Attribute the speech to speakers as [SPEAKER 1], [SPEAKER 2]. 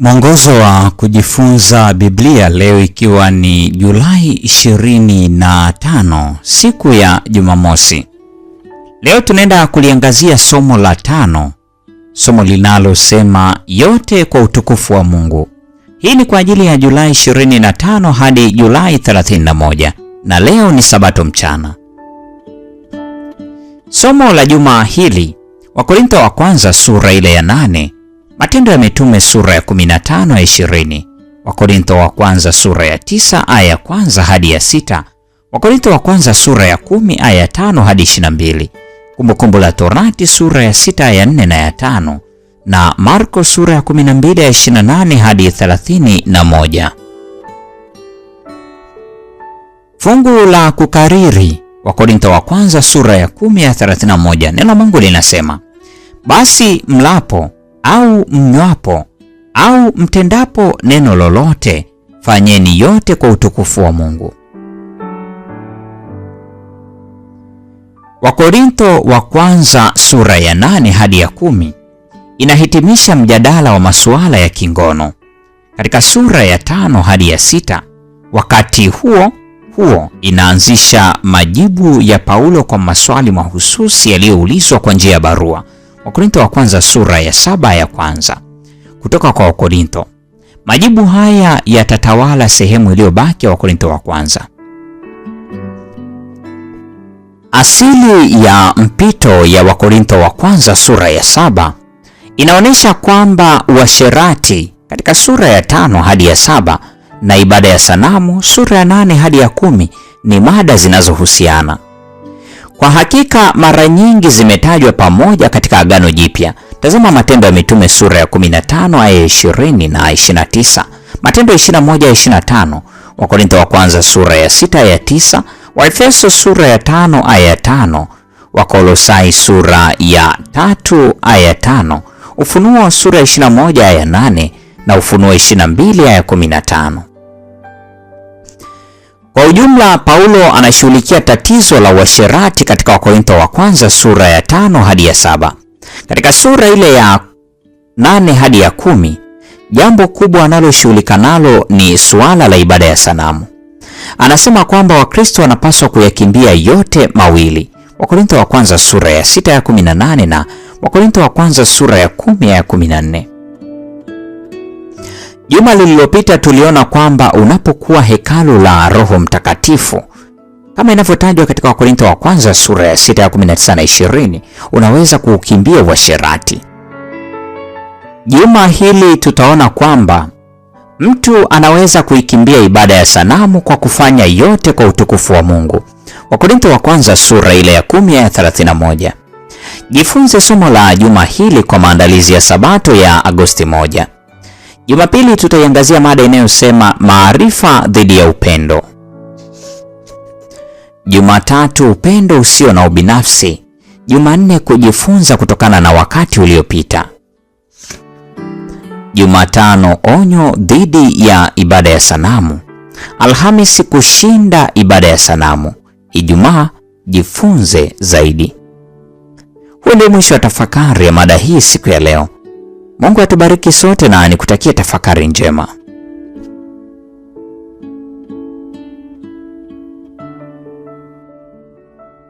[SPEAKER 1] Mwongozo wa kujifunza Biblia leo ikiwa ni Julai 25, siku ya Jumamosi. Leo tunaenda kuliangazia somo la 5, somo linalosema yote kwa utukufu wa Mungu. Hii ni kwa ajili ya Julai 25 hadi Julai 31 na leo ni Sabato mchana. Somo la juma hili, Wakorintho wa kwanza sura ile ya 8, Matendo ya Mitume sura ya 15 ya 20, Wakorintho wa kwanza sura ya 9 aya ya kwanza hadi ya 6, Wakorintho wa kwanza sura ya 10 aya ya 5 hadi 22, Kumbukumbu la Torati sura ya 6 aya ya 4 na ya 5, na Marko sura ya 12 aya 28 hadi 31. Fungu la kukariri, Wakorintho wa kwanza sura ya 10 aya 31. Neno la Mungu linasema, basi mlapo au mnywapo au mtendapo neno lolote, fanyeni yote kwa utukufu wa Mungu. Wakorintho wa kwanza sura ya 8 hadi ya 10 inahitimisha mjadala wa masuala ya kingono. Katika sura ya 5 hadi ya 6, wakati huo inaanzisha majibu ya Paulo kwa maswali mahususi yaliyoulizwa kwa njia ya barua. Wakorintho wa kwanza sura ya 7 ya kwanza kutoka kwa Wakorintho. Majibu haya yatatawala sehemu iliyobaki ya Wakorintho wa kwanza. Asili ya mpito ya Wakorintho wa kwanza sura ya 7 inaonyesha kwamba uasherati katika sura ya 5 hadi ya 7 na ibada ya sanamu sura ya 8 hadi ya 10 ni mada zinazohusiana. Kwa hakika mara nyingi zimetajwa pamoja katika Agano Jipya. Tazama Matendo ya Mitume sura ya 15 aya 20 na 29, Matendo 21 aya 25, Wakorintho wa kwanza sura ya 6 aya 9, Waefeso sura ya 5 aya 5, Wakolosai sura ya 3 aya 5, Ufunuo sura ya 21 aya 8 na Ufunuo 22 aya 15. Kwa ujumla, Paulo anashughulikia tatizo la uasherati katika Wakorintho wa kwanza sura ya 5 hadi ya 7. Katika sura ile ya 8 hadi ya 10, jambo kubwa analoshughulika nalo ni suala la ibada ya sanamu. Anasema kwamba Wakristo wanapaswa kuyakimbia yote mawili. Wakorintho wa kwanza sura ya 6 ya 18 na Wakorintho wa kwanza sura ya 10 ya 14. Juma lililopita tuliona kwamba unapokuwa hekalu la Roho Mtakatifu kama inavyotajwa katika Wakorintho wa kwanza sura ya 6 ya 19 na 20, unaweza kuukimbia uasherati. Juma hili tutaona kwamba mtu anaweza kuikimbia ibada ya sanamu kwa kufanya yote kwa utukufu wa Mungu. Wakorintho wa kwanza sura ile ya 10 ya 31. Jifunze somo la juma hili kwa maandalizi ya Sabato ya Agosti 1. Jumapili tutaiangazia mada inayosema maarifa dhidi ya upendo. Jumatatu, upendo usio na ubinafsi. Jumanne, kujifunza kutokana na wakati uliopita. Jumatano, onyo dhidi ya ibada ya sanamu. Alhamisi, kushinda ibada ya sanamu. Ijumaa, jifunze zaidi. Huo ndio mwisho wa tafakari ya mada hii siku ya leo. Mungu atubariki sote na nikutakie tafakari njema.